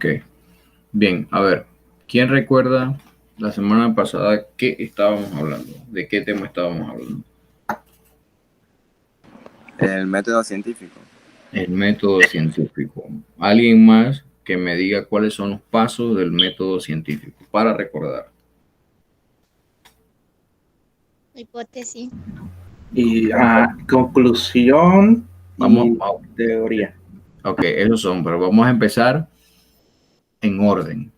Ok, bien, a ver, ¿quién recuerda la semana pasada qué estábamos hablando? ¿De qué tema estábamos hablando? El método científico. El método científico. ¿Alguien más que me diga cuáles son los pasos del método científico para recordar? Hipótesis. Y conclusión Vamos, y teoría. ok, esos son, pero vamos a empezar en orden.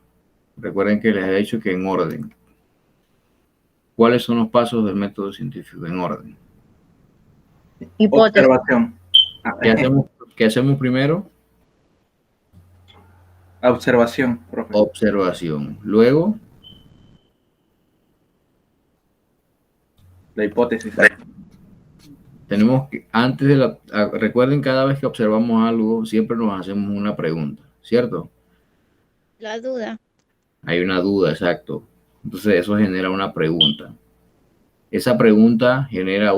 Recuerden que les he dicho que en orden. ¿Cuáles son los pasos del método científico? En orden. Hipótesis. Observación. ¿Qué hacemos, qué hacemos primero? Observación, profe. Observación. Luego, La hipótesis. tenemos que, antes de la, recuerden, cada vez que observamos algo, siempre nos hacemos una pregunta, ¿cierto? La duda. Hay una duda, exacto. Entonces eso genera una pregunta. Esa pregunta genera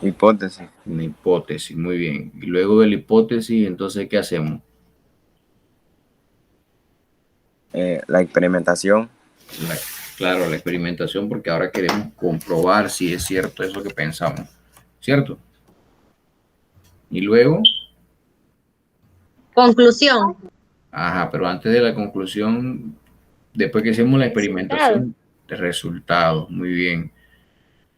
Hipótesis. una hipótesis, muy bien. Y luego de la hipótesis, entonces, ¿qué hacemos? La experimentación. La- claro, la experimentación, porque ahora queremos comprobar si es cierto eso que pensamos, ¿cierto? Y luego, Conclusión. ajá, pero antes de la conclusión, después que hacemos la Resultado. experimentación, de resultados, muy bien.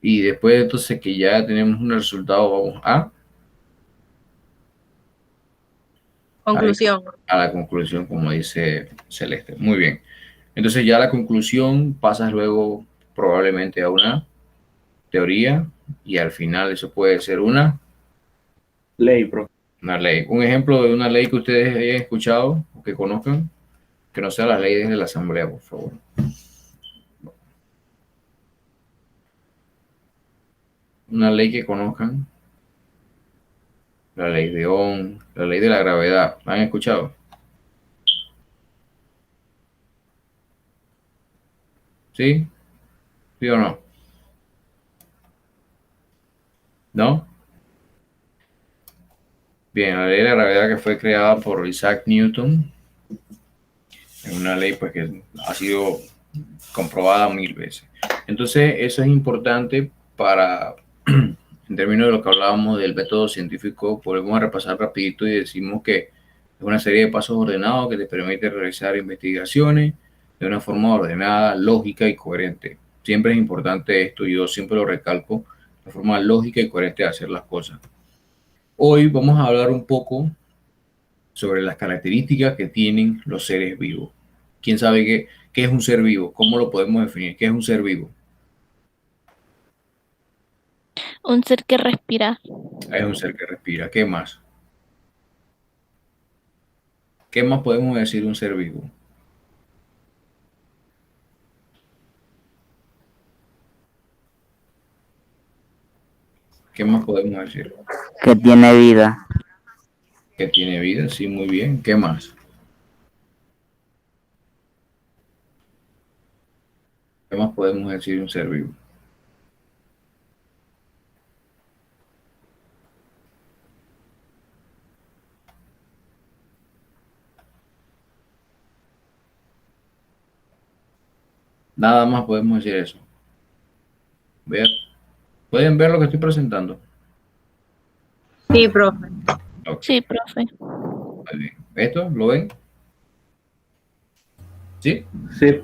Y después de entonces que ya tenemos un resultado, vamos Conclusión. a la conclusión, como dice Celeste. Muy bien. Entonces ya la conclusión pasas luego probablemente a una teoría y al final eso puede ser Ley, profe. una ley. Un ejemplo de una ley que ustedes hayan escuchado o que conozcan, que no sea las leyes de la asamblea, por favor. Una ley que conozcan, la ley de Ohm, la ley de la gravedad. ¿La han escuchado? ¿Sí? ¿Sí o no? ¿No? Bien, la ley de la gravedad que fue creada por Isaac Newton es una ley pues que ha sido comprobada 1000 veces. Entonces, eso es importante para, en términos de lo que hablábamos del método científico, podemos a repasar rapidito y decimos que es una serie de pasos ordenados que te permite realizar investigaciones de una forma ordenada, lógica y coherente. Siempre es importante esto, yo siempre lo recalco, la forma lógica y coherente de hacer las cosas. Hoy vamos a hablar un poco sobre las características que tienen los seres vivos. ¿Quién sabe qué es un ser vivo? ¿Cómo lo podemos definir? ¿Qué es un ser vivo? Un ser que respira. Es un ser que respira. ¿Qué más? ¿Qué más podemos decir de un ser vivo? ¿Qué más podemos decir? Que tiene vida. Que tiene vida, sí, muy bien. ¿Qué más? ¿Qué más podemos decir de un ser vivo? Nada más podemos decir eso. Ver, ¿pueden ver lo que estoy presentando? Sí, profe. Ok, Sí, profe. muy bien. ¿Esto lo ven? ¿Sí? Sí.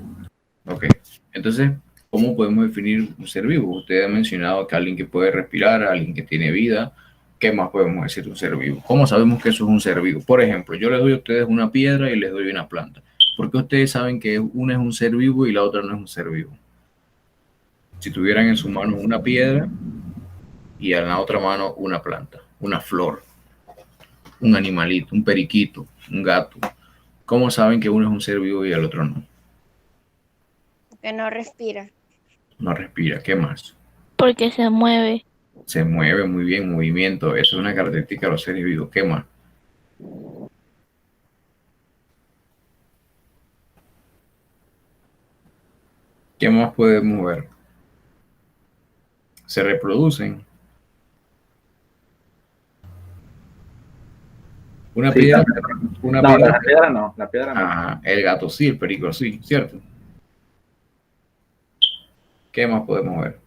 Ok. Entonces, ¿cómo podemos definir un ser vivo? Usted ha mencionado que alguien que puede respirar, alguien que tiene vida. ¿Qué más podemos decir de un ser vivo? ¿Cómo sabemos que eso es un ser vivo? Por ejemplo, yo les doy a ustedes una piedra y les doy una planta. ¿Por qué ustedes saben que una es un ser vivo y la otra no es un ser vivo? Si tuvieran en su mano una piedra y en la otra mano una planta, una flor, un animalito, un periquito, un gato, ¿cómo saben que uno es un ser vivo y el otro no? Que no respira. No respira. ¿Qué más? Porque se mueve. Se mueve muy bien, movimiento. Eso es una característica de los seres vivos. ¿Qué más? ¿Qué más podemos ver? Se reproducen. Una Sí, piedra, también. una No, piedra. la piedra no, la piedra no. Ajá, el gato sí, el perico sí, ¿cierto? ¿Qué más podemos ver?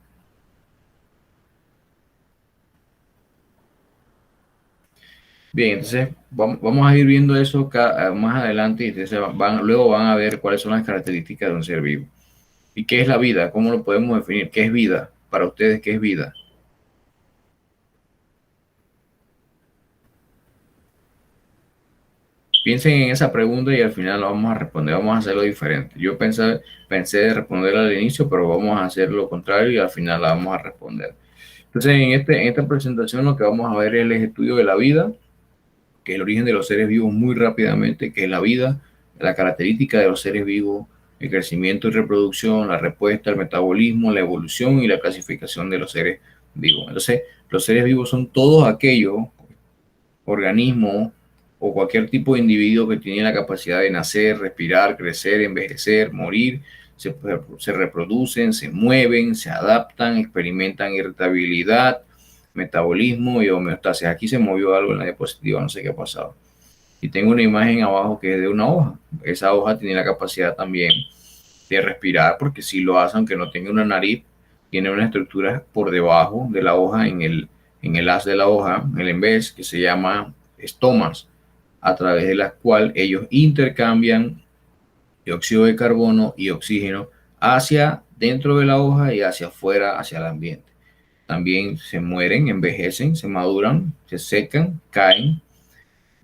Bien, entonces vamos a ir viendo eso más adelante y entonces luego van a ver cuáles son las características de un ser vivo. ¿Y qué es la vida? ¿Cómo lo podemos definir? ¿Qué es vida? Para ustedes, ¿qué es vida? Piensen en esa pregunta y al final lo vamos a responder. Vamos a hacerlo diferente. Yo pensé de responder al inicio, pero vamos a hacer lo contrario y al final la vamos a responder. Entonces, en esta presentación lo que vamos a ver es el estudio de la vida, que es el origen de los seres vivos muy rápidamente, que es la vida, la característica de los seres vivos, el crecimiento y reproducción, la respuesta, el metabolismo, la evolución y la clasificación de los seres vivos. Entonces, los seres vivos son todos aquellos organismos o cualquier tipo de individuo que tiene la capacidad de nacer, respirar, crecer, envejecer, morir, se reproducen, se mueven, se adaptan, experimentan irritabilidad, metabolismo y homeostasis. Aquí se movió algo en la diapositiva, no sé qué ha pasado. Y tengo una imagen abajo que es de una hoja. Esa hoja tiene la capacidad también de respirar, porque si lo hace, aunque no tenga una nariz, tiene una estructura por debajo de la hoja, en el haz de la hoja, el embés, que se llama estomas, a través de las cuales ellos intercambian dióxido de carbono y oxígeno hacia dentro de la hoja y hacia afuera, hacia el ambiente. También se mueren, envejecen, se maduran, se secan, caen.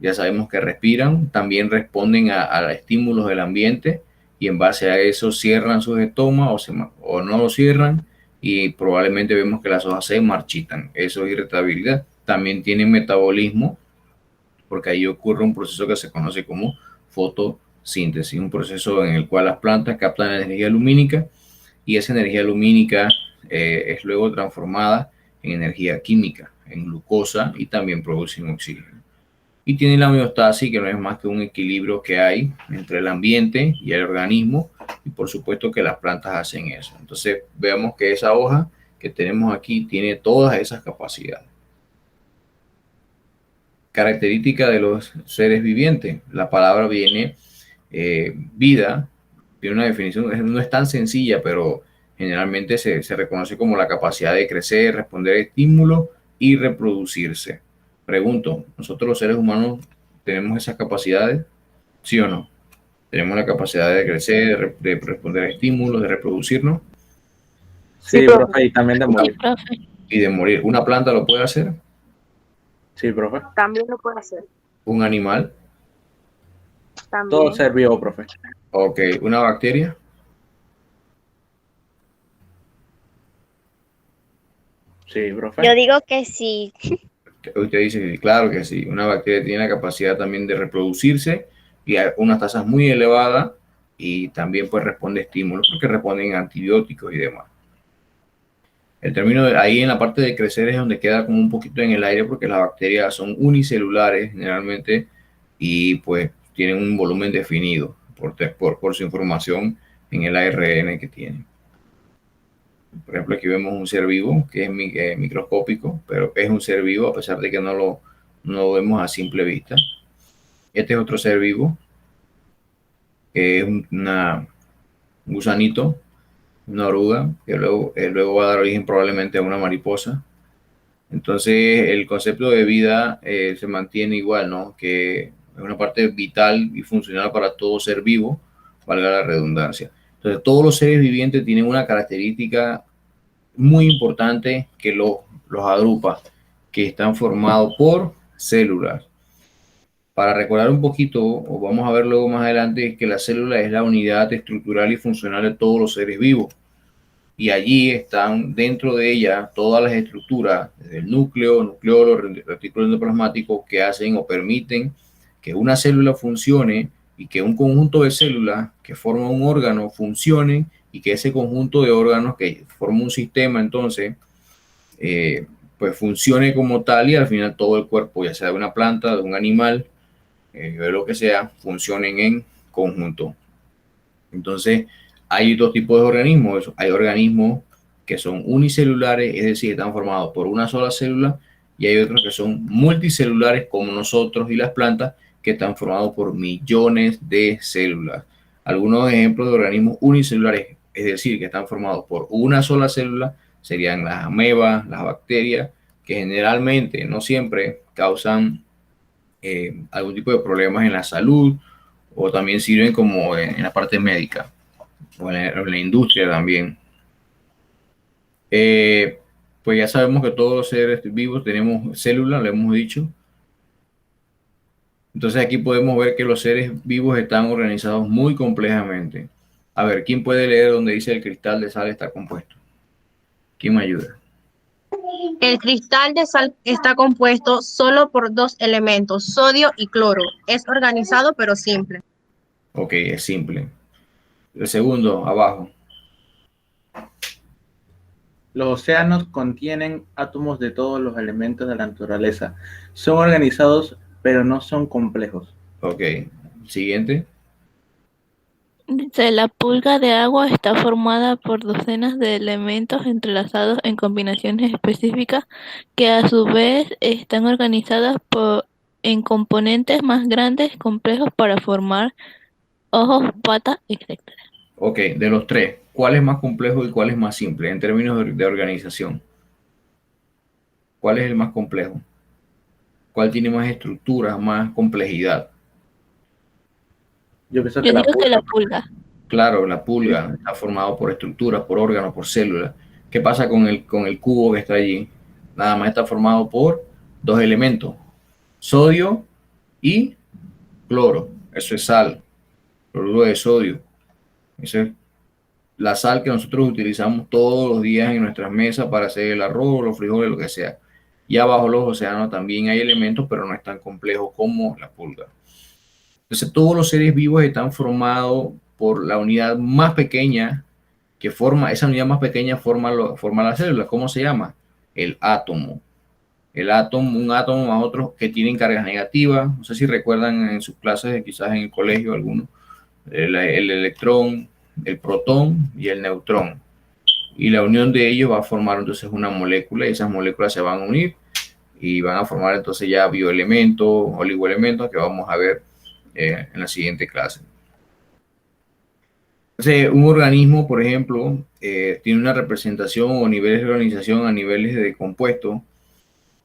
Ya sabemos que respiran, también responden a estímulos del ambiente y en base a eso cierran sus estomas o no lo cierran y probablemente vemos que las hojas se marchitan. Eso es irritabilidad. También tienen metabolismo porque ahí ocurre un proceso que se conoce como fotosíntesis, un proceso en el cual las plantas captan energía lumínica y esa energía lumínica es luego transformada en energía química, en glucosa y también producen oxígeno. Y tiene la homeostasis, que no es más que un equilibrio que hay entre el ambiente y el organismo, y por supuesto que las plantas hacen eso. Entonces vemos que esa hoja que tenemos aquí tiene todas esas capacidades. Característica de los seres vivientes. La palabra viene vida, tiene una definición, no es tan sencilla, pero generalmente se reconoce como la capacidad de crecer, responder a estímulos y reproducirse. Pregunto, ¿nosotros los seres humanos tenemos esas capacidades? ¿Sí o no? ¿Tenemos la capacidad de crecer, de responder a estímulos, de reproducirnos Sí, profe, y también de Sí, morir. profe. y de morir? ¿Una planta lo puede hacer? Sí, profe. También lo puede hacer. ¿Un animal? También. Todo ser vivo, profe. Ok, ¿una bacteria? Sí, profe. Yo digo que sí. Usted dice que claro que sí, una bacteria tiene la capacidad también de reproducirse y a unas tasas muy elevadas y también pues responde a estímulos porque responden a antibióticos y demás. El término ahí en la parte de crecer es donde queda como un poquito en el aire porque las bacterias son unicelulares generalmente y pues tienen un volumen definido por su información en el ARN que tienen. Por ejemplo, aquí vemos un ser vivo que es microscópico, pero es un ser vivo a pesar de que no lo vemos a simple vista. Este es otro ser vivo, que es un gusanito, una oruga, que luego va a dar origen probablemente a una mariposa. Entonces, el concepto de vida se mantiene igual, ¿no? Que es una parte vital y funcional para todo ser vivo, valga la redundancia. Entonces, todos los seres vivientes tienen una característica muy importante que los agrupa, que están formados por células. Para recordar un poquito, o vamos a ver luego más adelante, es que la célula es la unidad estructural y funcional de todos los seres vivos. Y allí están dentro de ella todas las estructuras, desde el núcleo, nucleolo, retículo endoplasmático, que hacen o permiten que una célula funcione y que un conjunto de células que forman un órgano funcione y que ese conjunto de órganos que forma un sistema entonces pues funcione como tal y al final todo el cuerpo, ya sea de una planta, de un animal, de lo que sea, funcionen en conjunto. Entonces, hay dos tipos de organismos. Hay organismos que son unicelulares, es decir, están formados por una sola célula, y hay otros que son multicelulares como nosotros y las plantas, que están formados por millones de células. Algunos ejemplos de organismos unicelulares, es decir, que están formados por una sola célula, serían las amebas, las bacterias, que generalmente, no siempre, causan algún tipo de problemas en la salud, o también sirven como en la parte médica o en la industria también. Pues ya sabemos que todos los seres vivos tenemos células, lo hemos dicho. Entonces aquí podemos ver que los seres vivos están organizados muy complejamente. A ver, ¿quién puede leer donde dice el cristal de sal está compuesto? ¿Quién me ayuda? El cristal de sal está compuesto solo por dos elementos, sodio y cloro. Es organizado pero simple. Ok, es simple. El segundo, abajo. Los océanos contienen átomos de todos los elementos de la naturaleza. Son organizados, pero no son complejos. Ok, siguiente. Dice, la pulga de agua está formada por docenas de elementos entrelazados en combinaciones específicas que a su vez están organizadas en componentes más grandes, complejos para formar ojos, patas, etc. Ok, de los tres, ¿cuál es más complejo y cuál es más simple en términos de organización? ¿Cuál es el más complejo? ¿Cuál tiene más estructuras, más complejidad? Yo pienso Yo que la digo que la pulga. pulga. Claro, la pulga está formado por estructuras, por órganos, por células. ¿Qué pasa con el cubo que está allí? Nada más está formado por dos elementos, sodio y cloro. Eso es sal, cloruro de sodio. Eso es la sal que nosotros utilizamos todos los días en nuestras mesas para hacer el arroz, los frijoles, lo que sea. Y abajo los océanos también hay elementos, pero no es tan complejo como la pulga. Entonces todos los seres vivos están formados por la unidad más pequeña que forma, esa unidad más pequeña forma la célula. ¿Cómo se llama? El átomo. El átomo, un átomo más otros que tienen cargas negativas. No sé si recuerdan en sus clases, quizás en el colegio algunos, el electrón, el protón y el neutrón. Y la unión de ellos va a formar entonces una molécula y esas moléculas se van a unir y van a formar entonces ya bioelementos, oligoelementos que vamos a ver en la siguiente clase. Entonces, un organismo, por ejemplo, tiene una representación o niveles de organización a niveles de compuesto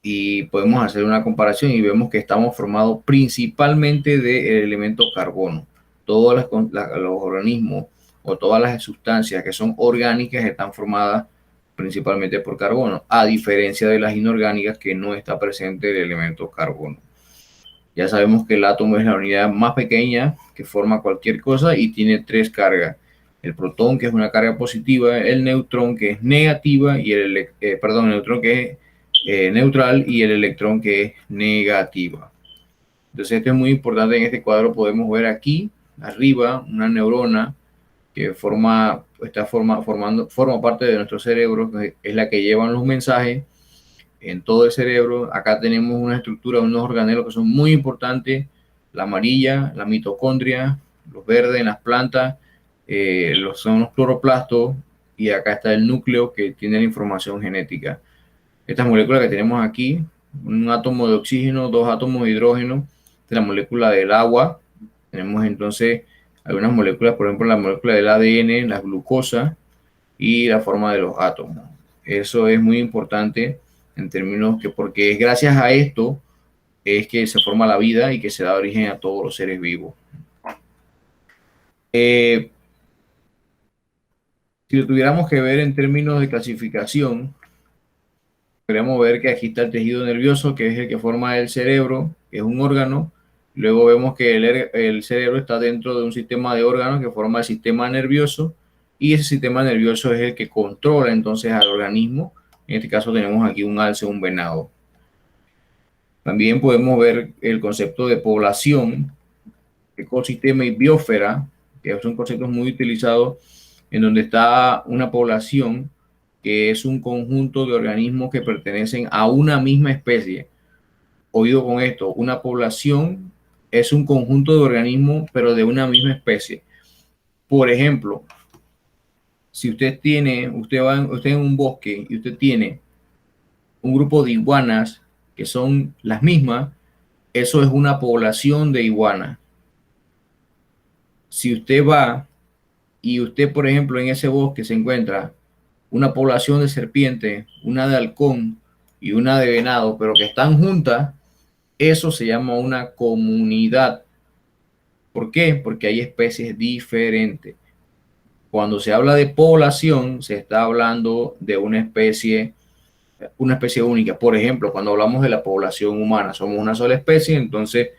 y podemos hacer una comparación y vemos que estamos formados principalmente del elemento carbono. Todos los organismos o todas las sustancias que son orgánicas están formadas principalmente por carbono, a diferencia de las inorgánicas que no está presente el elemento carbono. Ya sabemos que el átomo es la unidad más pequeña que forma cualquier cosa y tiene tres cargas. El protón, que es una carga positiva, el neutrón, que es negativa, y el neutrón, que es neutral, y el electrón, que es negativa. Entonces, esto es muy importante. En este cuadro podemos ver aquí, arriba, una neurona que forma parte de nuestro cerebro, que es la que llevan los mensajes en todo el cerebro. Acá tenemos una estructura, unos organelos que son muy importantes, la amarilla, la mitocondria, los verdes en las plantas, son los cloroplastos, y acá está el núcleo que tiene la información genética. Estas moléculas que tenemos aquí, un átomo de oxígeno, dos átomos de hidrógeno, de la molécula del agua. Tenemos entonces algunas moléculas, por ejemplo la molécula del ADN, la glucosa y la forma de los átomos. Eso es muy importante en términos que, porque es gracias a esto es que se forma la vida y que se da origen a todos los seres vivos. Si lo tuviéramos que ver en términos de clasificación, podríamos ver que aquí está el tejido nervioso, que es el que forma el cerebro, que es un órgano. Luego vemos que el cerebro está dentro de un sistema de órganos que forma el sistema nervioso, y ese sistema nervioso es el que controla entonces al organismo. En este caso tenemos aquí un alce, un venado. También podemos ver el concepto de población, ecosistema y biosfera, que son conceptos muy utilizados, en donde está una población que es un conjunto de organismos que pertenecen a una misma especie. Oído con esto, una población es un conjunto de organismos, pero de una misma especie. Por ejemplo, si usted va en un bosque y usted tiene un grupo de iguanas que son las mismas, eso es una población de iguana. Si usted va y usted, por ejemplo, en ese bosque se encuentra una población de serpiente, una de halcón y una de venado, pero que están juntas, eso se llama una comunidad. ¿Por qué? Porque hay especies diferentes. Cuando se habla de población, se está hablando de una especie única. Por ejemplo, cuando hablamos de la población humana, somos una sola especie, entonces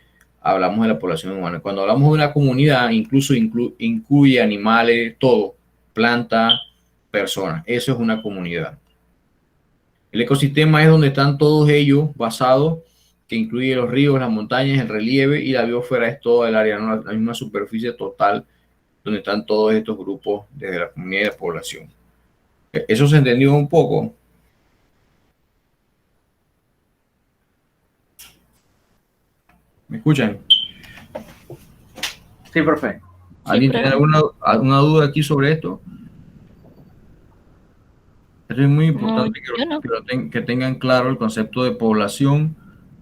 hablamos de la población humana. Cuando hablamos de una comunidad, incluso incluye animales, todo, plantas, personas. Eso es una comunidad. El ecosistema es donde están todos ellos basados, que incluye los ríos, las montañas, el relieve, y la biosfera es toda el área, ¿no? La misma superficie total donde están todos estos grupos desde la comunidad y la población. ¿Eso se entendió un poco? ¿Me escuchan? Sí, profe. ¿Alguien tiene alguna duda aquí sobre esto? Eso es muy importante que tengan claro el concepto de población,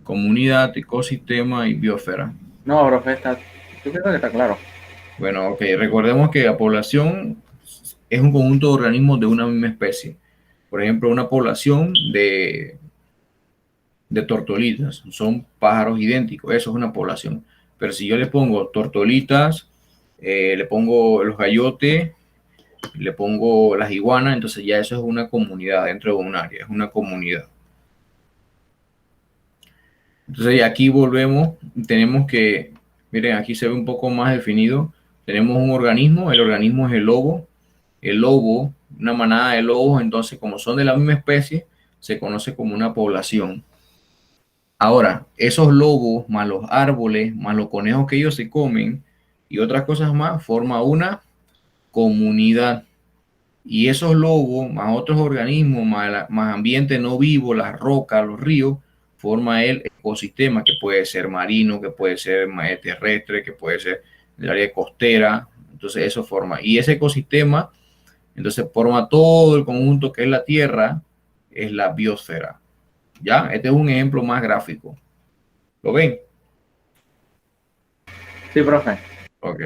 comunidad, ecosistema y biosfera. No, profe, yo creo que está claro. Bueno, ok, recordemos que la población es un conjunto de organismos de una misma especie. Por ejemplo, una población de tortolitas, son pájaros idénticos, eso es una población. Pero si yo le pongo tortolitas, le pongo los gayotes, le pongo las iguanas, entonces ya eso es una comunidad dentro de un área, es una comunidad. Entonces aquí volvemos, tenemos que, miren, aquí se ve un poco más definido, tenemos un organismo, el organismo es el lobo, una manada de lobos, entonces como son de la misma especie, se conoce como una población. Ahora, esos lobos, más los árboles, más los conejos que ellos se comen y otras cosas más, forma una comunidad. Y esos lobos, más otros organismos, más ambiente no vivo, las rocas, los ríos, forma el ecosistema, que puede ser marino, que puede ser terrestre, que puede ser del área costera. Entonces eso forma. Y ese ecosistema, entonces forma todo el conjunto que es la Tierra, es la biosfera. ¿Ya? Este es un ejemplo más gráfico. ¿Lo ven? Sí, profe. Ok.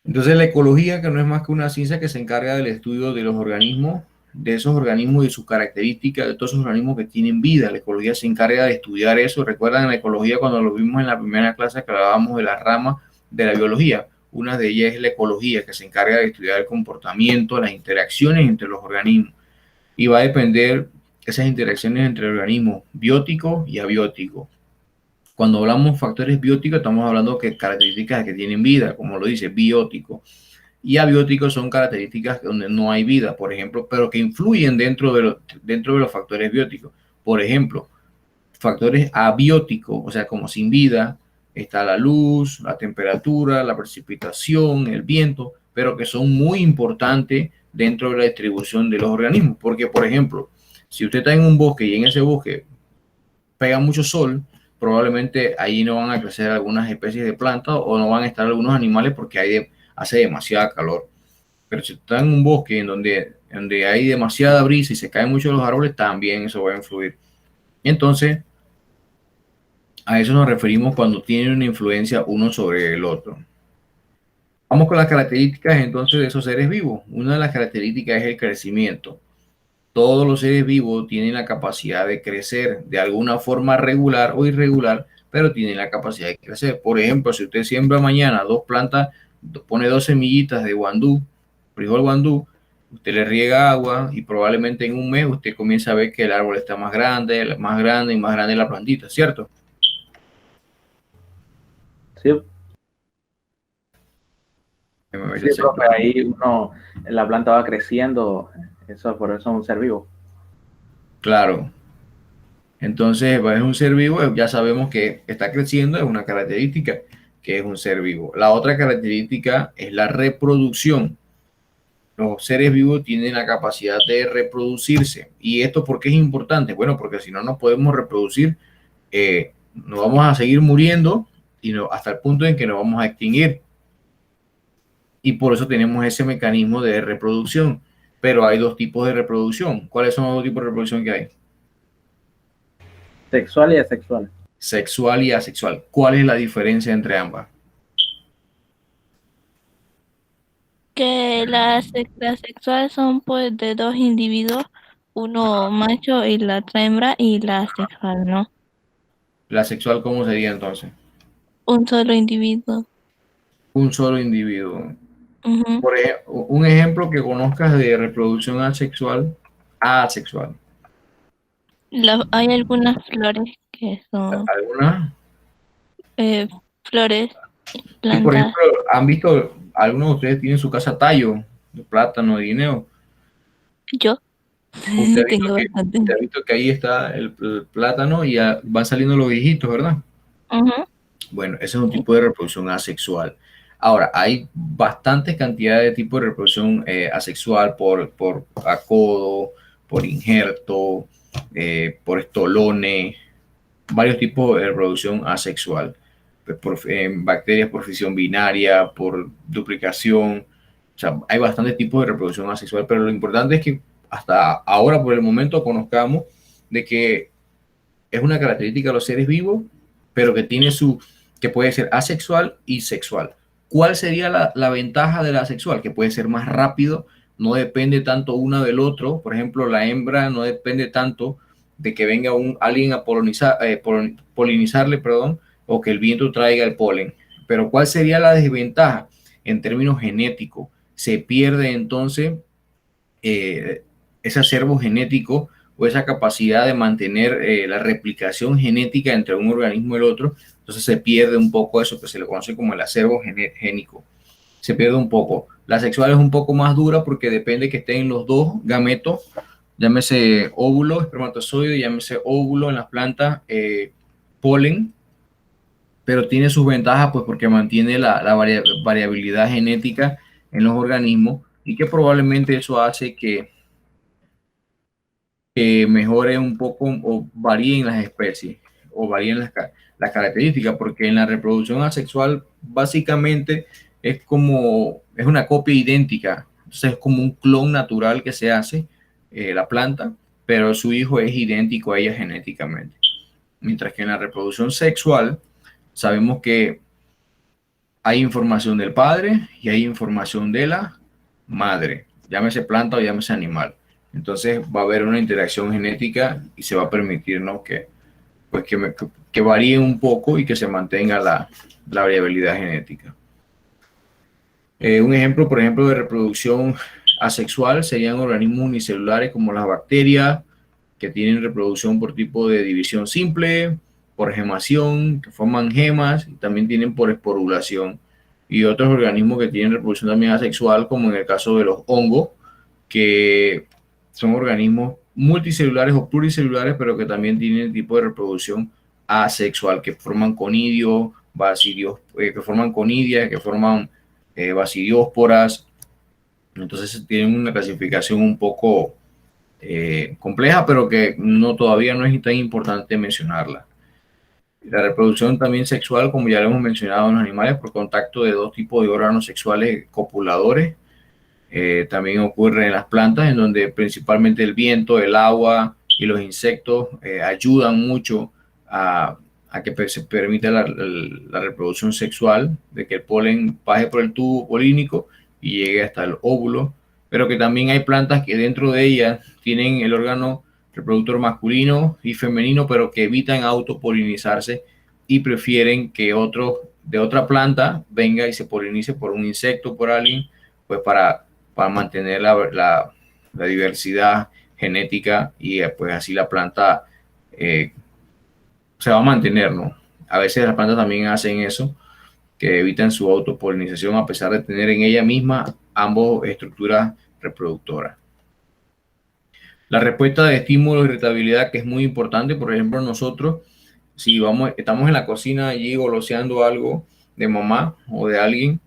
Entonces la ecología, que no es más que una ciencia que se encarga del estudio de los organismos, de esos organismos y sus características, de todos esos organismos que tienen vida. La ecología se encarga de estudiar eso. ¿Recuerdan la ecología cuando lo vimos en la primera clase que hablábamos de las ramas de la biología? Una de ellas es la ecología, que se encarga de estudiar el comportamiento, las interacciones entre los organismos. Y va a depender esas interacciones entre organismos bióticos y abióticos. Cuando hablamos de factores bióticos, estamos hablando de características que tienen vida, como lo dice, biótico. Y abióticos son características donde no hay vida, por ejemplo, pero que influyen dentro de los factores bióticos. Por ejemplo, factores abióticos, o sea, como sin vida, está la luz, la temperatura, la precipitación, el viento, pero que son muy importantes dentro de la distribución de los organismos. Porque, por ejemplo, si usted está en un bosque y en ese bosque pega mucho sol, probablemente ahí no van a crecer algunas especies de plantas o no van a estar algunos animales porque hace demasiada calor. Pero si está en un bosque en donde hay demasiada brisa y se caen mucho los árboles, también eso va a influir. Entonces, a eso nos referimos cuando tienen una influencia uno sobre el otro. Vamos con las características entonces de esos seres vivos. Una de las características es el crecimiento. Todos los seres vivos tienen la capacidad de crecer de alguna forma regular o irregular, pero tienen la capacidad de crecer. Por ejemplo, si usted siembra mañana 2 plantas, pone 2 semillitas de guandú, frijol guandú, usted le riega agua y probablemente en un mes usted comienza a ver que el árbol está más grande y más grande la plantita, ¿cierto? Sí. Sí, profe, ahí la planta va creciendo, por eso es un ser vivo. Claro. Entonces, es un ser vivo, ya sabemos que está creciendo, es una característica que es un ser vivo. La otra característica es la reproducción. Los seres vivos tienen la capacidad de reproducirse. ¿Y esto por qué es importante? Bueno, porque si no nos podemos reproducir, nos vamos a seguir muriendo y hasta el punto en que nos vamos a extinguir. Y por eso tenemos ese mecanismo de reproducción. Pero hay 2 tipos de reproducción. ¿Cuáles son los 2 tipos de reproducción que hay? Sexual y asexual. Sexual y asexual. ¿Cuál es la diferencia entre ambas? Que las sexuales son pues de dos individuos, uno macho y la otra hembra, y la sexual, ¿no? ¿La sexual cómo sería entonces? Un solo individuo. Un solo individuo. Ujú. Por ejemplo, un ejemplo que conozcas de reproducción asexual. Hay algunas flores que son ¿Alguna? flores, Y por plantas. ejemplo, ¿han visto, algunos de ustedes tienen en su casa tallo de plátano, de guineo? Yo Usted ha visto tengo que, bastante. usted ha visto que ahí está el plátano y ya van saliendo los viejitos, ¿verdad? Ujú. Bueno, ese es un tipo de reproducción asexual. Ahora, hay bastantes cantidades de tipos de reproducción asexual por acodo, por injerto, por estolone, varios tipos de reproducción asexual. Pues bacterias por fisión binaria, por duplicación. O sea, hay bastantes tipos de reproducción asexual, pero lo importante es que hasta ahora, por el momento, conozcamos de que es una característica de los seres vivos, pero que puede ser asexual y sexual. ¿Cuál sería la ventaja de la asexual? Que puede ser más rápido, no depende tanto una del otro. Por ejemplo, la hembra no depende tanto de que venga alguien a polinizarle, perdón, o que el viento traiga el polen. Pero ¿cuál sería la desventaja? En términos genéticos, se pierde entonces ese acervo genético o esa capacidad de mantener la replicación genética entre un organismo y el otro. Entonces se pierde un poco eso que se le conoce como el acervo génico. Se pierde un poco. La sexual es un poco más dura porque depende que estén los dos gametos, llámese óvulo, espermatozoide, llámese óvulo en las plantas, polen, pero tiene sus ventajas pues porque mantiene la variabilidad genética en los organismos y que probablemente eso hace que mejore un poco o varíen las especies o varíen las características, porque en la reproducción asexual básicamente es una copia idéntica, entonces es como un clon natural que se hace la planta, pero su hijo es idéntico a ella genéticamente. Mientras que en la reproducción sexual sabemos que hay información del padre y hay información de la madre, llámese planta o llámese animal. Entonces va a haber una interacción genética y se va a permitir, ¿no? Pues que varíe un poco y que se mantenga la variabilidad genética. Un ejemplo, por ejemplo, de reproducción asexual serían organismos unicelulares como las bacterias, que tienen reproducción por tipo de división simple, por gemación, que forman gemas, y también tienen por esporulación. Y otros organismos que tienen reproducción también asexual, como en el caso de los hongos, que son organismos multicelulares o pluricelulares, pero que también tienen tipo de reproducción asexual, que forman conidios, basidios, que forman conidias, que forman basidiósporas. Entonces tienen una clasificación un poco compleja, pero que todavía no es tan importante mencionarla. La reproducción también sexual, como ya lo hemos mencionado en los animales, por contacto de dos tipos de órganos sexuales copuladores. También ocurre en las plantas, en donde principalmente el viento, el agua y los insectos ayudan mucho a que se permita la reproducción sexual, de que el polen pase por el tubo polínico y llegue hasta el óvulo, pero que también hay plantas que dentro de ellas tienen el órgano reproductor masculino y femenino, pero que evitan autopolinizarse y prefieren que otro de otra planta venga y se polinice por un insecto, por alguien, pues para mantener la diversidad genética y pues así la planta se va a mantener, ¿no? A veces las plantas también hacen eso, que evitan su autopolinización a pesar de tener en ella misma ambas estructuras reproductoras. La respuesta de estímulo y irritabilidad, que es muy importante. Por ejemplo, nosotros, si estamos en la cocina allí goloseando algo de mamá o de alguien,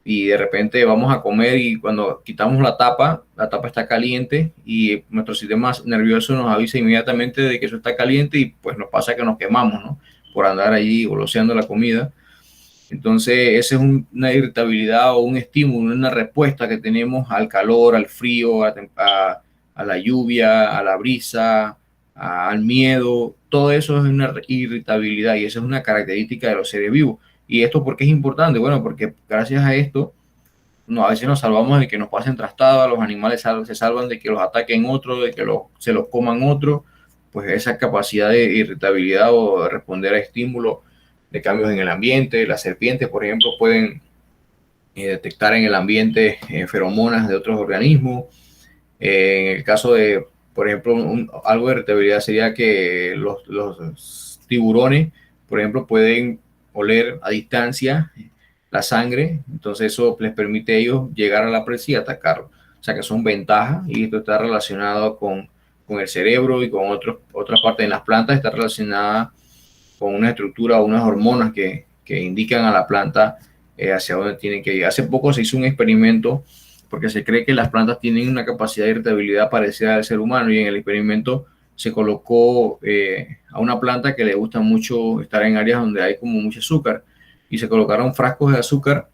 y de repente vamos a comer y cuando quitamos la tapa está caliente y nuestro sistema nervioso nos avisa inmediatamente de que eso está caliente y pues nos pasa que nos quemamos, ¿no? Por andar allí goloseando la comida. Entonces, esa es una irritabilidad o un estímulo, una respuesta que tenemos al calor, al frío, a la lluvia, a la brisa, al miedo. Todo eso es una irritabilidad y eso es una característica de los seres vivos. ¿Y esto por qué es importante? Bueno, porque gracias a esto no, a veces nos salvamos de que nos pasen trastadas, los animales se salvan de que los ataquen otros, de que se los coman otros, pues esa capacidad de irritabilidad o de responder a estímulos de cambios en el ambiente. Las serpientes, por ejemplo, pueden detectar en el ambiente feromonas de otros organismos. En el caso de, por ejemplo, algo de irritabilidad sería que los tiburones, por ejemplo, pueden oler a distancia la sangre, entonces eso les permite a ellos llegar a la presa y atacarlo. O sea que son ventajas y esto está relacionado con el cerebro y con otras partes de las plantas, está relacionada con una estructura o unas hormonas que indican a la planta hacia dónde tienen que ir. Hace poco se hizo un experimento porque se cree que las plantas tienen una capacidad de irritabilidad parecida al ser humano y en el experimento se colocó a una planta que le gusta mucho estar en áreas donde hay como mucho azúcar y se colocaron frascos de azúcar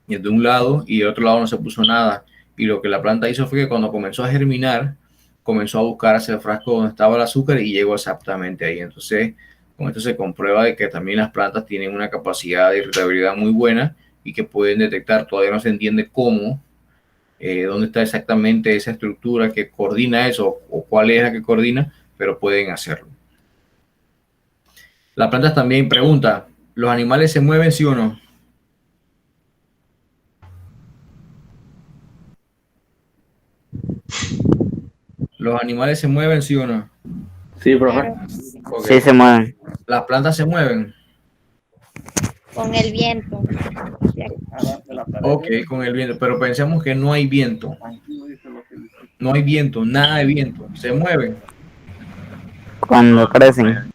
de un lado y del otro lado no se puso nada. Y lo que la planta hizo fue que cuando comenzó a germinar, comenzó a buscar hacia el frasco donde estaba el azúcar y llegó exactamente ahí. Entonces, con esto se comprueba de que también las plantas tienen una capacidad de irritabilidad muy buena y que pueden detectar, todavía no se entiende cómo, dónde está exactamente esa estructura que coordina eso o cuál es la que coordina, pero pueden hacerlo. La planta también pregunta, ¿los animales se mueven, sí o no? ¿Los animales se mueven, sí o no? Sí, profe. Sí se mueven. ¿Las plantas se mueven? Con el viento. Ok, con el viento, pero pensemos que no hay viento. No hay viento, nada de viento. ¿Se mueven? Cuando crecen.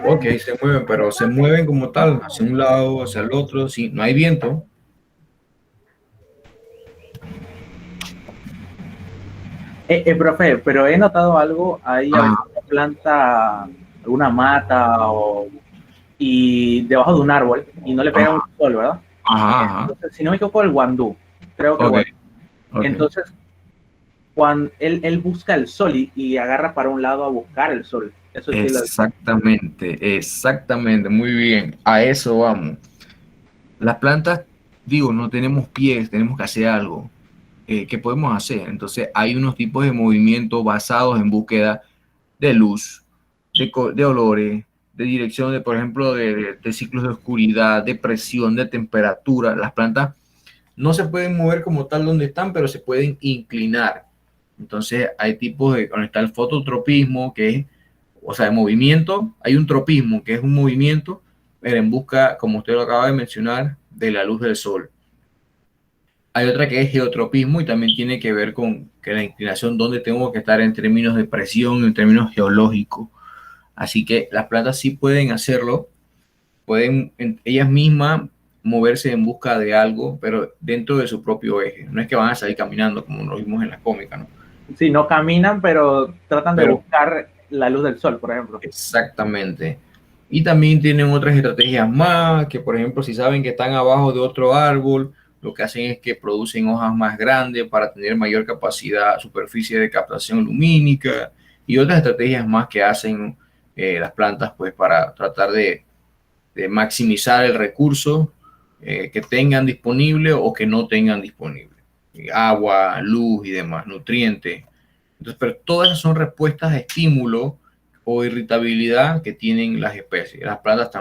Ok, se mueven, pero se mueven como tal, hacia un lado, hacia el otro. Si no hay viento, Profe, pero he notado algo, hay alguna planta, alguna mata y debajo de un árbol y no le pega mucho sol, ¿verdad? Ajá. Entonces, si no me equivoco, el guandú, creo que Okay. Entonces, cuando él busca el sol y agarra para un lado a buscar el sol. Eso sí Exactamente, muy bien. A eso vamos. Las plantas, digo, no tenemos pies, tenemos que hacer algo. ¿Qué podemos hacer? Entonces, hay unos tipos de movimientos basados en búsqueda de luz, de olores, de dirección, por ejemplo, de ciclos de oscuridad, de presión, de temperatura. Las plantas no se pueden mover como tal donde están, pero se pueden inclinar. Entonces, hay tipos de, donde está el fototropismo, que es, o sea, de movimiento. Hay un tropismo, que es un movimiento, pero en busca, como usted lo acaba de mencionar, de la luz del sol. Hay otra que es geotropismo y también tiene que ver con que la inclinación, donde tengo que estar en términos de presión, en términos geológicos. Así que las plantas sí pueden hacerlo, pueden ellas mismas moverse en busca de algo, pero dentro de su propio eje. No es que van a salir caminando como lo vimos en la cómica, ¿no? Sí, no caminan, pero tratan de buscar la luz del sol, por ejemplo. Exactamente. Y también tienen otras estrategias más, que por ejemplo, si saben que están abajo de otro árbol, lo que hacen es que producen hojas más grandes para tener mayor capacidad, superficie de captación lumínica y otras estrategias más que hacen las plantas pues para tratar de maximizar el recurso que tengan disponible o que no tengan disponible. Agua, luz y demás, nutrientes. Entonces, pero todas esas son respuestas a estímulo o irritabilidad que tienen las especies. Las plantas,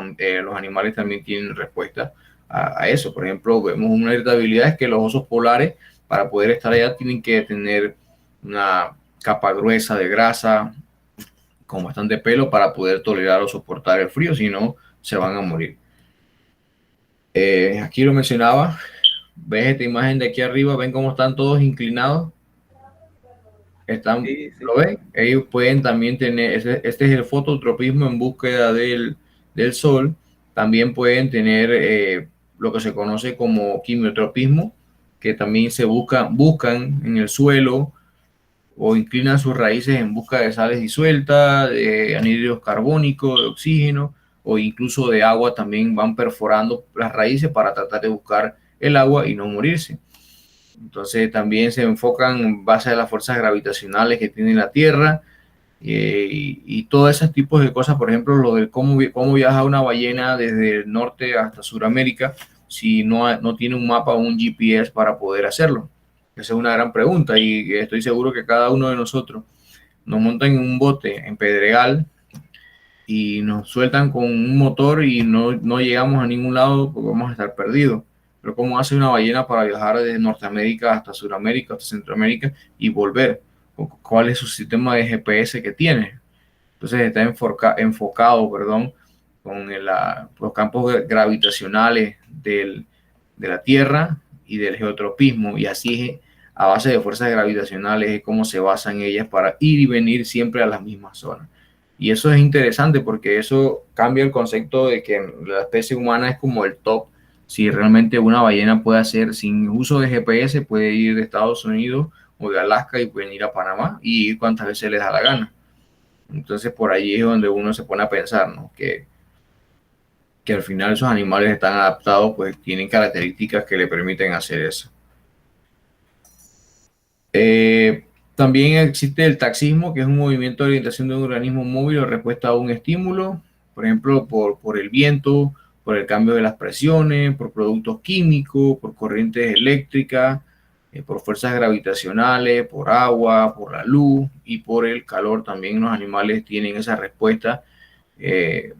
los animales también tienen respuesta a eso. Por ejemplo, vemos una irritabilidad es que los osos polares, para poder estar allá, tienen que tener una capa gruesa de grasa con bastante pelo para poder tolerar o soportar el frío, si no, se van a morir. Aquí lo mencionaba. ¿Ves esta imagen de aquí arriba? ¿Ven cómo están todos inclinados? Sí. ¿Lo ven? Ellos pueden también tener, este es el fototropismo en búsqueda del sol. También pueden tener lo que se conoce como quimiotropismo, que también se buscan en el suelo o inclinan sus raíces en busca de sales disueltas, de anhídridos carbónicos, de oxígeno o incluso de agua. También van perforando las raíces para tratar de buscar el agua y no morirse. Entonces también se enfocan en base a las fuerzas gravitacionales que tiene la Tierra y todos esos tipos de cosas, por ejemplo, lo de cómo viaja una ballena desde el norte hasta Sudamérica si no tiene un mapa o un GPS para poder hacerlo. Esa es una gran pregunta y estoy seguro que cada uno de nosotros nos montan en un bote en Pedregal y nos sueltan con un motor y no llegamos a ningún lado porque vamos a estar perdidos. Pero ¿cómo hace una ballena para viajar desde Norteamérica hasta Sudamérica, hasta Centroamérica y volver? ¿Cuál es su sistema de GPS que tiene? Entonces está enfocado, con los campos gravitacionales de la Tierra y del geotropismo, y así es, a base de fuerzas gravitacionales es como se basan ellas para ir y venir siempre a las mismas zonas. Y eso es interesante porque eso cambia el concepto de que la especie humana es como el top. Si realmente una ballena puede hacer sin uso de GPS, puede ir de Estados Unidos o de Alaska y pueden ir a Panamá y ir cuantas veces les da la gana. Entonces por ahí es donde uno se pone a pensar, ¿no? Que al final esos animales están adaptados, pues tienen características que le permiten hacer eso. También existe el taxismo, que es un movimiento de orientación de un organismo móvil o respuesta a un estímulo, por ejemplo, por el viento, por el cambio de las presiones, por productos químicos, por corrientes eléctricas, por fuerzas gravitacionales, por agua, por la luz y por el calor. También los animales tienen esa respuesta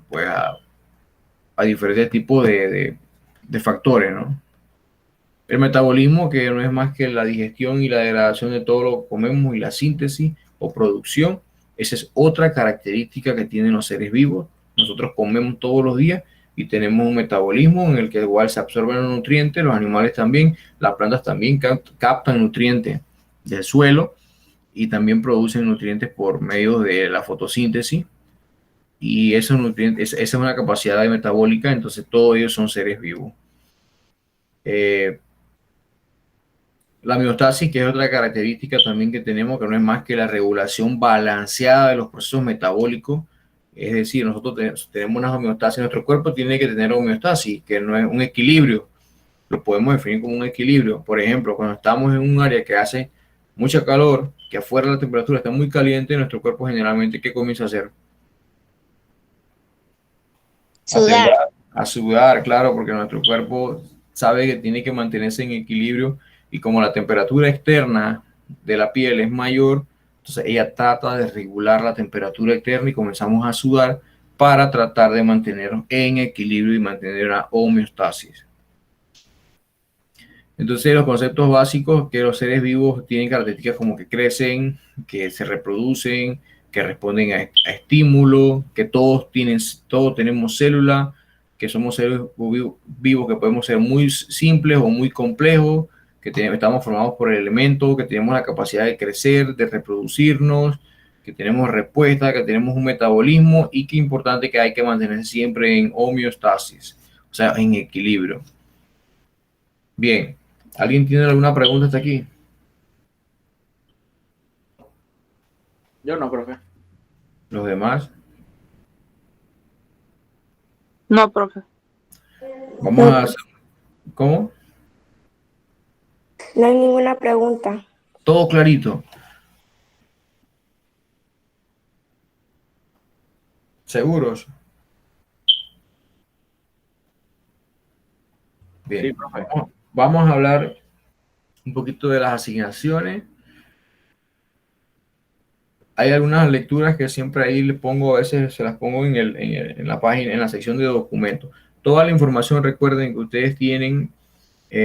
pues a diferentes tipos de factores, ¿no? El metabolismo, que no es más que la digestión y la degradación de todo lo que comemos y la síntesis o producción, esa es otra característica que tienen los seres vivos. Nosotros comemos todos los días y tenemos un metabolismo en el que igual se absorben los nutrientes, los animales también, las plantas también captan nutrientes del suelo y también producen nutrientes por medio de la fotosíntesis. Y esos nutrientes, esa es una capacidad metabólica, entonces todos ellos son seres vivos. La homeostasis, que es otra característica también que tenemos, que no es más que la regulación balanceada de los procesos metabólicos. Es decir, nosotros tenemos una homeostasis, nuestro cuerpo tiene que tener homeostasis, que no es un equilibrio, lo podemos definir como un equilibrio. Por ejemplo, cuando estamos en un área que hace mucha calor, que afuera la temperatura está muy caliente, nuestro cuerpo generalmente, ¿qué comienza a hacer? Sudar. A sudar, claro, porque nuestro cuerpo sabe que tiene que mantenerse en equilibrio y como la temperatura externa de la piel es mayor, entonces ella trata de regular la temperatura externa y comenzamos a sudar para tratar de mantenernos en equilibrio y mantener una homeostasis. Entonces los conceptos básicos que los seres vivos tienen características como que crecen, que se reproducen, que responden a estímulos, que todos tenemos células, que somos seres vivos que podemos ser muy simples o muy complejos, que estamos formados por elementos, que tenemos la capacidad de crecer, de reproducirnos, que tenemos respuesta, que tenemos un metabolismo y que es importante que hay que mantenerse siempre en homeostasis, o sea, en equilibrio. Bien, ¿alguien tiene alguna pregunta hasta aquí? Yo no, profe. ¿Los demás? No, profe. Vamos a hacer... ¿Cómo? No hay ninguna pregunta. Todo clarito. ¿Seguros? Bien, Sí, profe. vamos a hablar un poquito de las asignaciones. Hay algunas lecturas que siempre ahí les pongo, a veces se las pongo en la página, en la sección de documentos. Toda la información, recuerden que ustedes tienen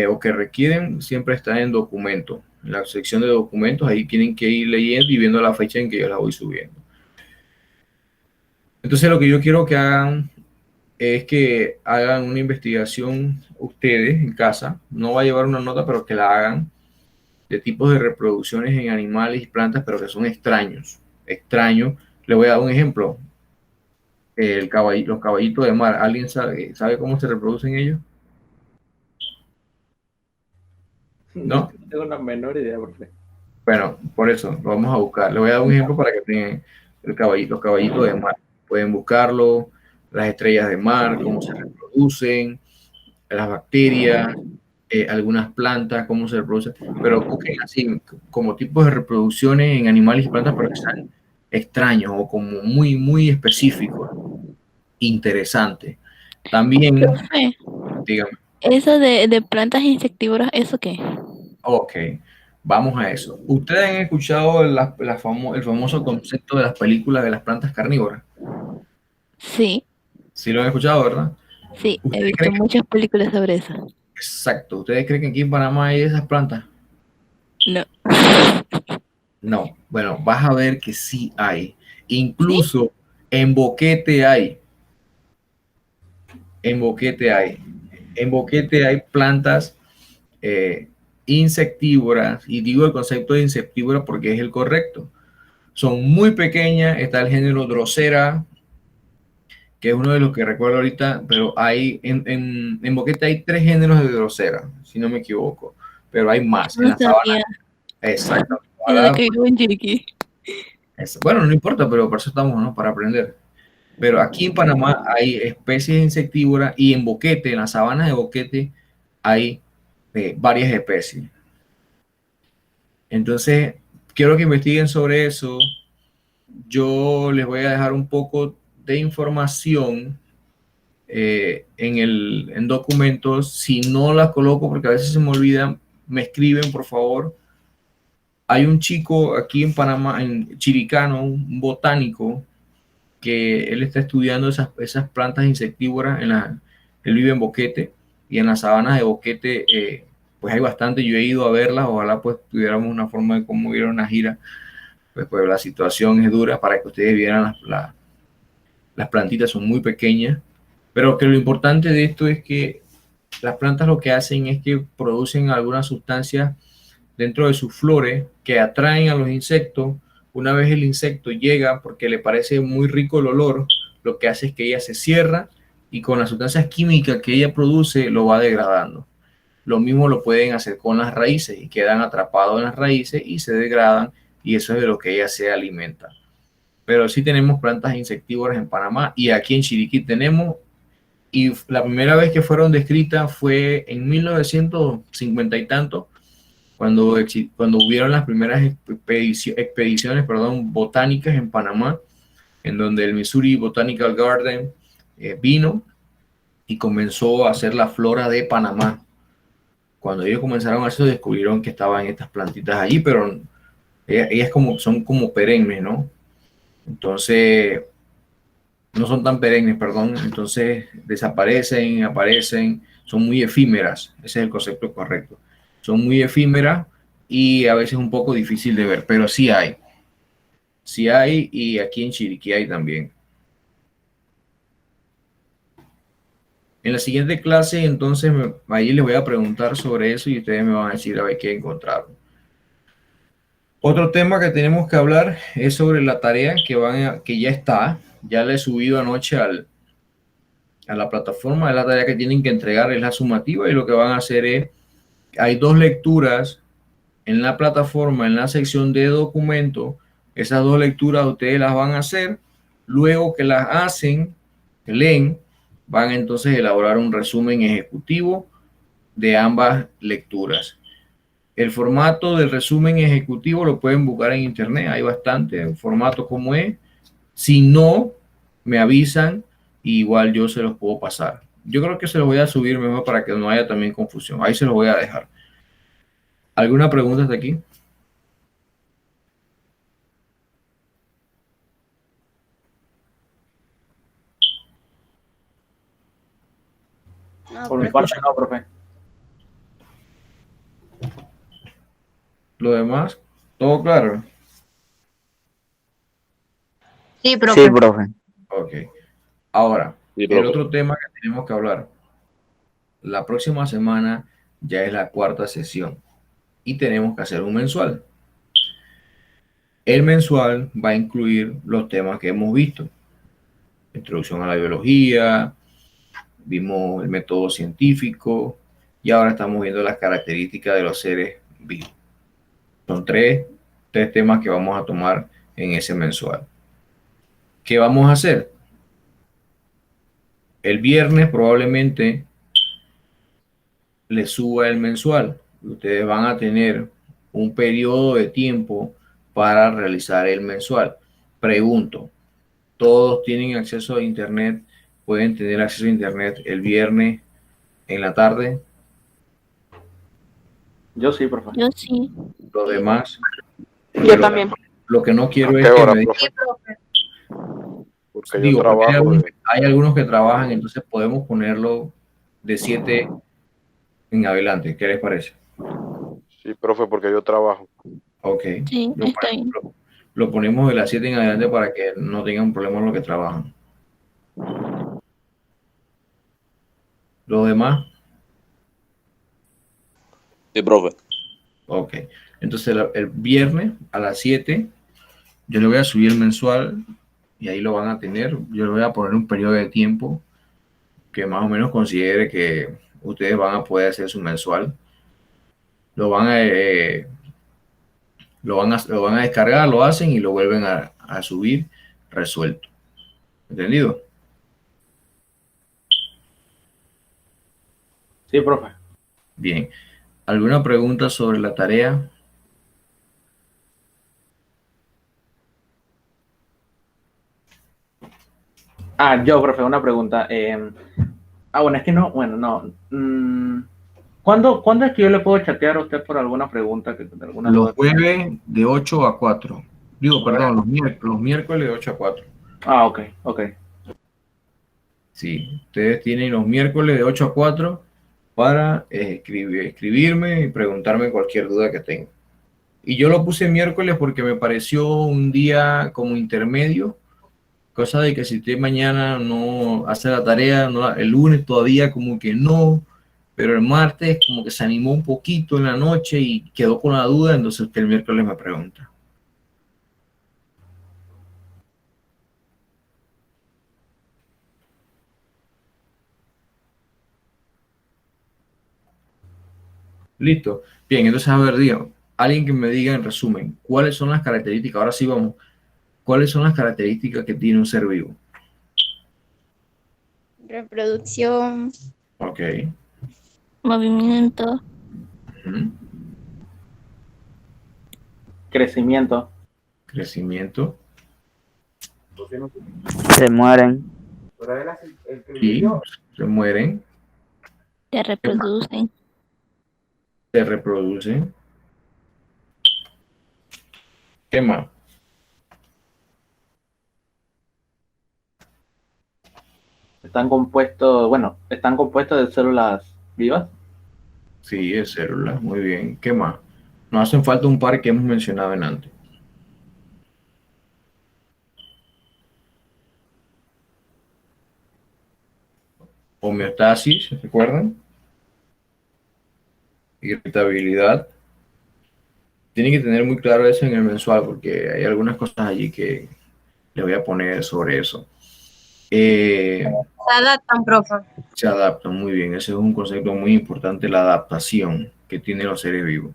o que requieren, siempre está en documentos. En la sección de documentos, ahí tienen que ir leyendo y viendo la fecha en que yo la voy subiendo. Entonces, lo que yo quiero que hagan es que hagan una investigación ustedes en casa. No va a llevar una nota, pero que la hagan de tipos de reproducciones en animales y plantas, pero que son extraños. Le voy a dar un ejemplo. Los caballitos de mar. ¿Alguien sabe cómo se reproducen ellos? ¿No? No tengo la menor idea, profe. Bueno, por eso lo vamos a buscar. Le voy a dar un ejemplo para que tengan los caballitos de mar. Pueden buscarlo, las estrellas de mar, cómo se reproducen, las bacterias, algunas plantas, cómo se reproducen, pero busquen así como tipos de reproducciones en animales y plantas, pero que sean extraños o como muy, muy específicos, interesantes. También, Profe, dígame, eso de plantas insectívoras, ¿eso qué? ok, vamos a eso. ¿Ustedes han escuchado el famoso concepto de las películas de las plantas carnívoras? Sí, Sí lo han escuchado, ¿verdad? sí, he ¿Ustedes visto creen que, muchas películas sobre eso. exacto, ¿ustedes creen que aquí en Panamá hay esas plantas? No. No, bueno, vas a ver que sí hay. ¿Sí? Incluso en Boquete hay. En Boquete hay. En Boquete hay plantas eh, insectívoras, y digo el concepto de insectívora porque es el correcto. Son muy pequeñas, está el género Drosera, que es uno de los que recuerdo ahorita, pero hay en Boquete hay 3 géneros de Drosera, si no me equivoco, pero hay más. En No la sabana, sabía. exacto. En la Ojalá, que vivo en Chiriquí. bueno, no importa, pero por eso estamos, ¿no? Para aprender. Pero aquí en Panamá hay especies insectívoras y en Boquete, en las sabanas de Boquete, hay varias especies. Entonces, quiero que investiguen sobre eso. Yo les voy a dejar un poco de información en documentos. Si no las coloco, porque a veces se me olvidan, me escriben, por favor. Hay un chico aquí en Panamá, en Chiricano, un botánico, que él está estudiando esas plantas insectívoras. Él vive en Boquete y en las sabanas de Boquete, pues hay bastante. Yo he ido a verlas, ojalá pues tuviéramos una forma de cómo ir a una gira, pues la situación es dura para que ustedes vieran las plantitas, son muy pequeñas, pero que lo importante de esto es que las plantas lo que hacen es que producen algunas sustancias dentro de sus flores que atraen a los insectos. Una vez el insecto llega, porque le parece muy rico el olor, lo que hace es que ella se cierra y con las sustancias químicas que ella produce lo va degradando. Lo mismo lo pueden hacer con las raíces y quedan atrapados en las raíces y se degradan, y eso es de lo que ella se alimenta. Pero sí tenemos plantas insectívoras en Panamá y aquí en Chiriquí tenemos, y la primera vez que fueron descritas fue en 1950 y tanto, cuando hubieron las primeras expediciones, botánicas en Panamá, en donde el Missouri Botanical Garden vino y comenzó a hacer la flora de Panamá. Cuando ellos comenzaron a eso, descubrieron que estaban estas plantitas allí, pero ellas son como perennes, ¿no? Entonces, no son tan perennes, perdón. Entonces, desaparecen, aparecen, son muy efímeras. Ese es el concepto correcto. Son muy efímeras y a veces un poco difícil de ver, pero sí hay. Sí hay, y aquí en Chiriquí hay también. En la siguiente clase, entonces, ahí les voy a preguntar sobre eso y ustedes me van a decir a ver qué encontraron. Otro tema que tenemos que hablar es sobre la tarea que ya la he subido anoche a la plataforma. Es la tarea que tienen que entregar, es la sumativa, y lo que van a hacer es, hay 2 lecturas en la plataforma, en la sección de documentos. Esas 2 lecturas ustedes las van a hacer, luego que las hacen, que leen, van entonces a elaborar un resumen ejecutivo de ambas lecturas. El formato del resumen ejecutivo lo pueden buscar en internet, hay bastante formato como es. Si no, me avisan y igual yo se los puedo pasar. Yo creo que se los voy a subir mejor para que no haya también confusión. Ahí se los voy a dejar. ¿Alguna pregunta hasta aquí? No, Por mi profe. parte, no, profe. Lo demás, todo claro. Sí, Sí, profe. profe. Ok. Ahora, Sí, el profe. otro tema que tenemos que hablar. La próxima semana ya es la 4ª sesión y tenemos que hacer un mensual. El mensual va a incluir los temas que hemos visto. Introducción a la biología, vimos el método científico y ahora estamos viendo las características de los seres vivos. Son tres temas que vamos a tomar en ese mensual. ¿Qué vamos a hacer? El viernes probablemente les suba el mensual. Ustedes van a tener un periodo de tiempo para realizar el mensual. Pregunto, ¿todos tienen acceso a internet? ¿Pueden tener acceso a internet el viernes en la tarde? Yo sí, profe. Yo sí. Los demás, Yo también. lo que no quiero ¿A es qué que hora, me digan, Sí, profe? profe. Porque yo digo, porque trabajo hay algunos que trabajan, entonces podemos ponerlo de 7 en adelante. ¿Qué les parece? Sí, profe, porque yo trabajo. Ok. Sí, Lo, está bien. lo ponemos de las 7 en adelante para que no tengan problemas los que trabajan. Los demás, Sí, profe. ok. Entonces el viernes a las 7 yo le voy a subir el mensual y ahí lo van a tener. Yo le voy a poner un periodo de tiempo que más o menos considere que ustedes van a poder hacer su mensual. Lo van a, lo van a descargar, lo hacen y lo vuelven a subir resuelto. ¿Entendido? Sí, profe. Bien. ¿Alguna pregunta sobre la tarea? Yo, profe, una pregunta. Bueno, es que no, bueno, no. ¿Cuándo es que yo le puedo chatear a usted por alguna pregunta, alguna duda? Los jueves de 8 a 4. Digo, perdón, los miércoles de 8 a 4. Ok, ok. Sí, ustedes tienen los miércoles de 8 a 4 para escribirme y preguntarme cualquier duda que tengan. Y yo lo puse miércoles porque me pareció un día como intermedio, cosa de que si usted mañana no hace la tarea, el lunes todavía como que no, pero el martes como que se animó un poquito en la noche y quedó con la duda, entonces usted el miércoles me pregunta. Listo. Bien, entonces a ver, digo, alguien que me diga en resumen, ¿cuáles son las características? Ahora sí vamos. ¿Cuáles son las características que tiene un ser vivo? Reproducción, Ok. Movimiento, Ujú. Crecimiento. Crecimiento. Se mueren. Y se mueren, se reproducen, se reproducen. ¿Qué más? Están compuestos de células vivas. Sí, es célula. Muy bien. ¿Qué más? Nos hacen falta un par que hemos mencionado en antes. Homeostasis, ¿se recuerdan? Irritabilidad. Tienen que tener muy claro eso en el mensual porque hay algunas cosas allí que le voy a poner sobre eso. Se adaptan, profe. Se adaptan muy bien. Ese es un concepto muy importante, la adaptación que tienen los seres vivos.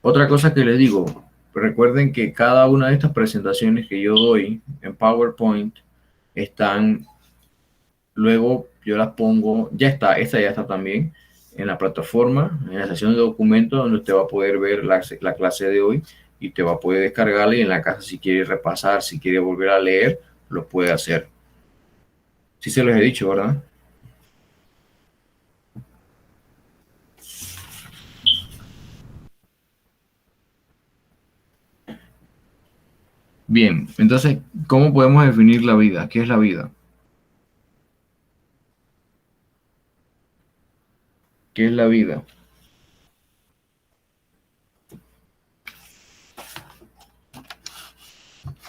Otra cosa que les digo, recuerden que cada una de estas presentaciones que yo doy en PowerPoint están, luego yo las pongo, ya está, esta ya está también en la plataforma, en la sección de documentos, donde usted va a poder ver la clase de hoy y te va a poder descargarla y en la casa si quiere repasar, si quiere volver a leer, lo puede hacer. Sí se los he dicho, ¿verdad? Bien, entonces, ¿cómo podemos definir la vida? ¿Qué es la vida? ¿Qué es la vida?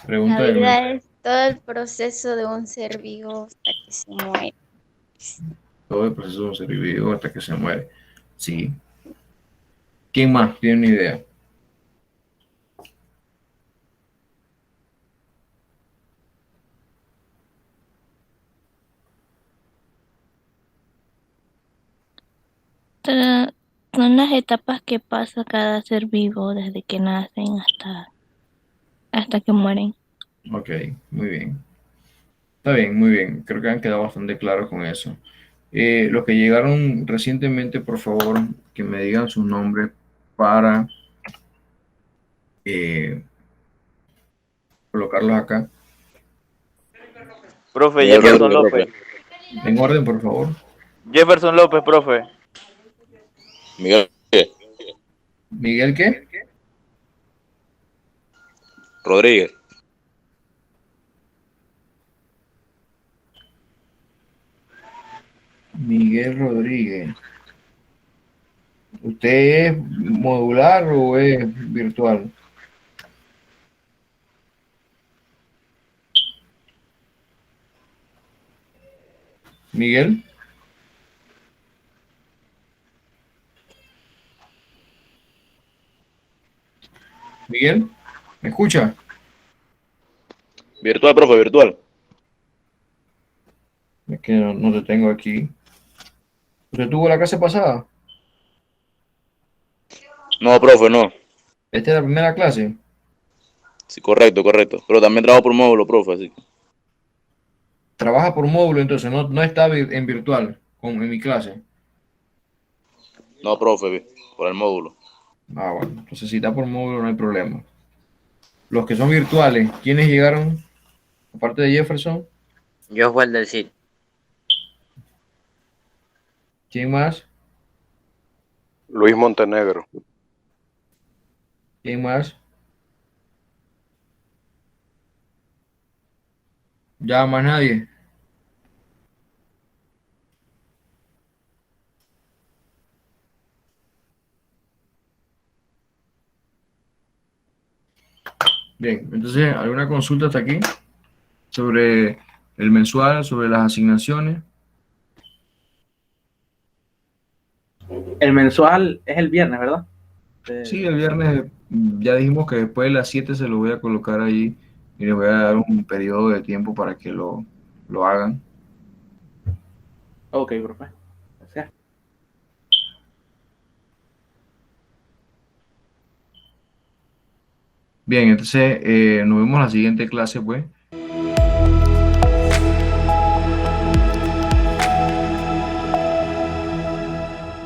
Pregunta la del vida es todo el proceso de un ser vivo hasta que se muere. todo el proceso de un ser vivo hasta que se muere. Sí. ¿Quién más tiene una idea? son las etapas que pasa cada ser vivo desde que nacen hasta que mueren. Ok, muy bien. Está bien, muy bien. Creo que han quedado bastante claros con eso. Los que llegaron recientemente, por favor, que me digan sus nombres para colocarlos acá. Profe, Miguel Jefferson Rodríguez. López. En orden, por favor. Jefferson López, profe. Miguel ¿Miguel qué? Rodríguez. Miguel Rodríguez. ¿Usted es modular o es virtual? Miguel. Miguel, ¿me escucha? Virtual, profe, virtual. Es que no te tengo aquí. ¿Usted tuvo la clase pasada? No, profe, no. ¿Esta es la primera clase? Sí, correcto, correcto. Pero también trabajo por módulo, profe, así. Trabaja por módulo, entonces no está en virtual, como en mi clase. No, profe, por el módulo. Ah, bueno, entonces si está por módulo no hay problema. Los que son virtuales, ¿quiénes llegaron? Aparte de Jefferson, Yo fui el del CID. ¿quién más? Luis Montenegro. ¿Quién más? Ya más nadie. Bien, entonces, ¿alguna consulta hasta aquí sobre el mensual, sobre las asignaciones? El mensual es el viernes, ¿verdad? Sí, el viernes ya dijimos que después de las 7 se lo voy a colocar ahí y les voy a dar un periodo de tiempo para que lo hagan. Ok, profe. Gracias. Bien, entonces nos vemos en la siguiente clase, pues.